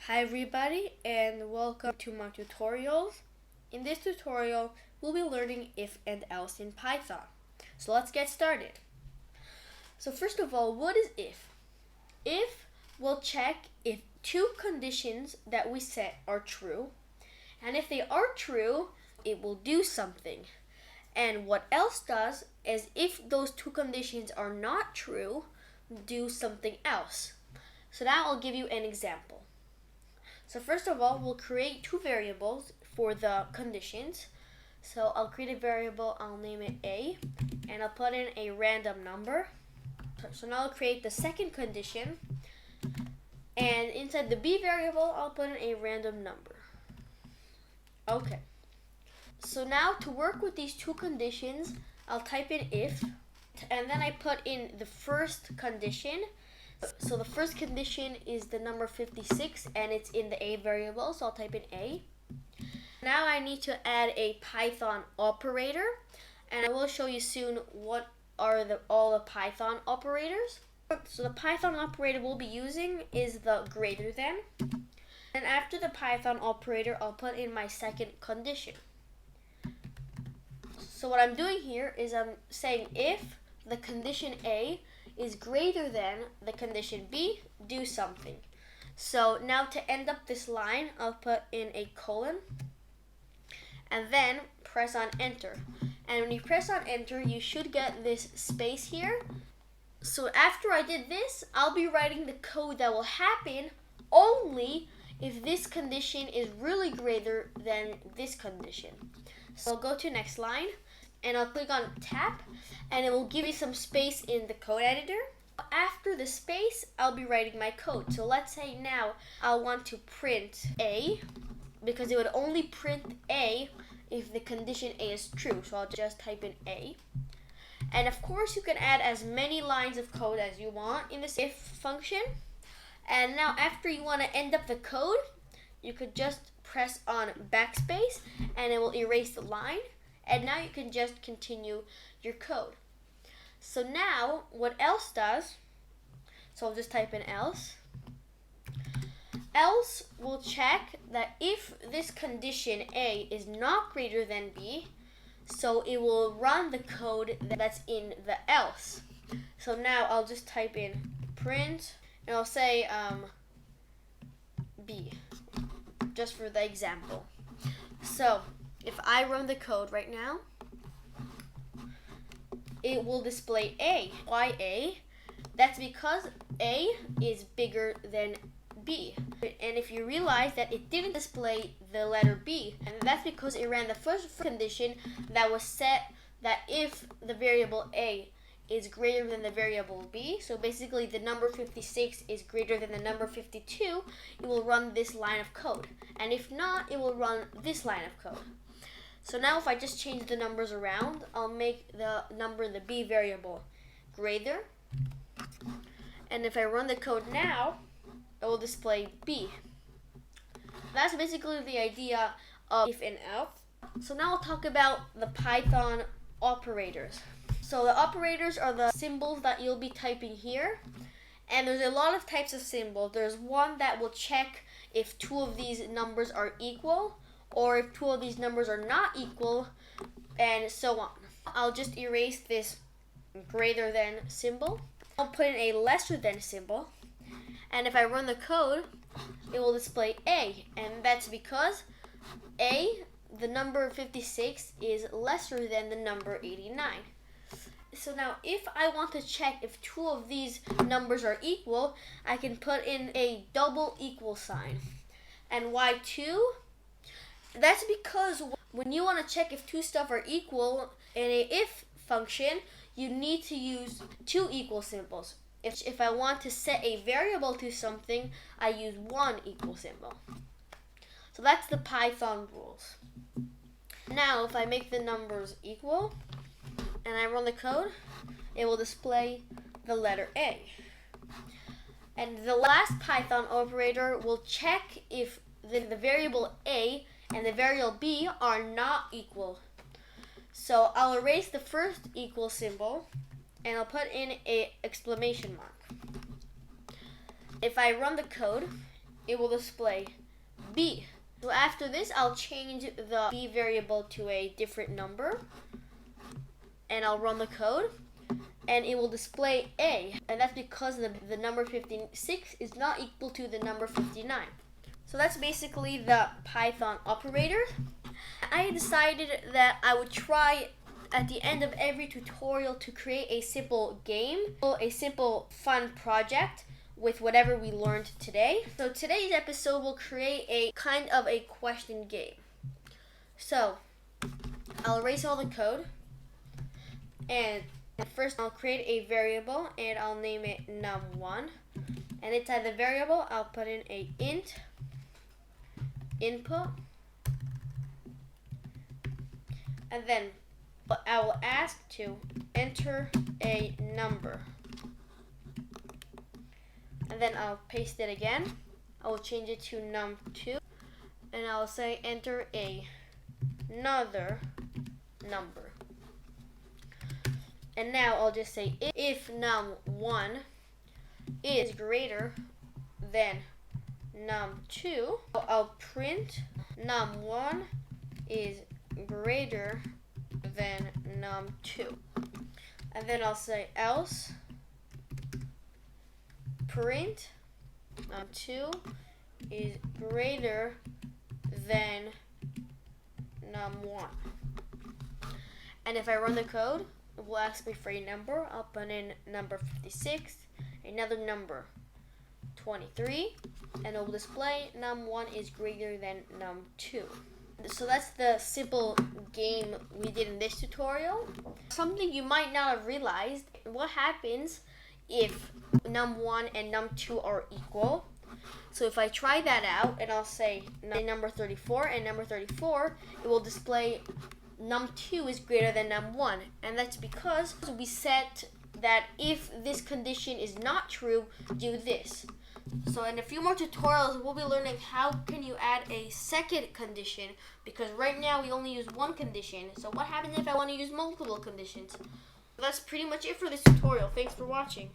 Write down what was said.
Hi everybody and welcome to my tutorials. In this tutorial, we'll be learning if and else in Python. So let's get started. So first of all, what is if? If will check if two conditions that we set are true, and if they are true, it will do something. And what else does is if those two conditions are not true, do something else. So now I'll give you an example. So first of all, we'll create two variables for the conditions. So I'll create a variable, I'll name it A, and I'll put in a random number. So now I'll create the second condition, and inside the B variable, I'll put in a random number. Okay. So now to work with these two conditions, I'll type in if, and then I put in the first condition. So the first condition is the number 56 and it's in the A variable, so I'll type in A. Now I need to add a Python operator, and I will show you soon what are all the Python operators. So the Python operator we'll be using is the greater than. And after the Python operator, I'll put in my second condition. So what I'm doing here is I'm saying if the condition A is greater than the condition B, do something. So now to end up this line, I'll put in a colon and then press on enter. And when you press on enter, you should get this space here. So after I did this, I'll be writing the code that will happen only if this condition is really greater than this condition. So I'll go to next line, and I'll click on tap, and it will give you some space in the code editor. After the space, I'll be writing my code. So let's say now I want to print A, because it would only print A if the condition A is true. So I'll just type in A. And of course, you can add as many lines of code as you want in this if function. And now after you want to end up the code, you could just press on backspace, and it will erase the line. And now you can just continue your code. So now, what else does, so I'll just type in else. Else will check that if this condition A is not greater than B, so it will run the code that's in the else. So now I'll just type in print, and I'll say B, just for the example. So if I run the code right now, it will display A. Why A? That's because A is bigger than B. And if you realize that it didn't display the letter B, and that's because it ran the first condition that was set that if the variable A is greater than the variable B, so basically the number 56 is greater than the number 52, it will run this line of code. And if not, it will run this line of code. So now if I just change the numbers around, I'll make the number in the B variable greater. And if I run the code now, it will display B. That's basically the idea of if and else. So now I'll talk about the Python operators. So the operators are the symbols that you'll be typing here. And there's a lot of types of symbols. There's one that will check if two of these numbers are equal, or if two of these numbers are not equal, and so on. I'll just erase this greater than symbol. I'll put in a lesser than symbol. And if I run the code, it will display A. And that's because A, the number 56, is lesser than the number 89. So now if I want to check if two of these numbers are equal, I can put in a double equal sign. And why 2? That's because when you want to check if two stuff are equal in a if function, you need to use two equal symbols. If I want to set a variable to something, I use one equal symbol. So that's the Python rules. Now if I make the numbers equal and I run the code, it will display the letter A. And the last Python operator will check if the variable A and the variable B are not equal. So I'll erase the first equal symbol and I'll put in an exclamation mark. If I run the code, it will display B. So after this, I'll change the B variable to a different number, and I'll run the code, and it will display A, and that's because the number 56 is not equal to the number 59. So that's basically the Python operator. I decided that I would try at the end of every tutorial to create a simple game, a simple fun project with whatever we learned today. So today's episode will create a kind of a question game. So I'll erase all the code, and first I'll create a variable and I'll name it num1, and inside the variable I'll put in a int input, and then I will ask to enter a number, and then I'll paste it again. I will change it to num2, and I'll say enter another number. And now I'll just say if num1 is greater than num2, I'll print num1 is greater than num2. And then I'll say else print num2 is greater than num1. And if I run the code, it will ask me for a number. I'll put in number 56, another number 23, and it will display num1 is greater than num2. So that's the simple game we did in this tutorial. Something you might not have realized, what happens if num1 and num2 are equal. So if I try that out and I'll say number 34 and number 34, it will display num2 is greater than num1, and that's because we set that if this condition is not true, do this. So in a few more tutorials, we'll be learning how can you add a second condition, because right now we only use one condition. So what happens if I want to use multiple conditions? That's pretty much it for this tutorial. Thanks for watching.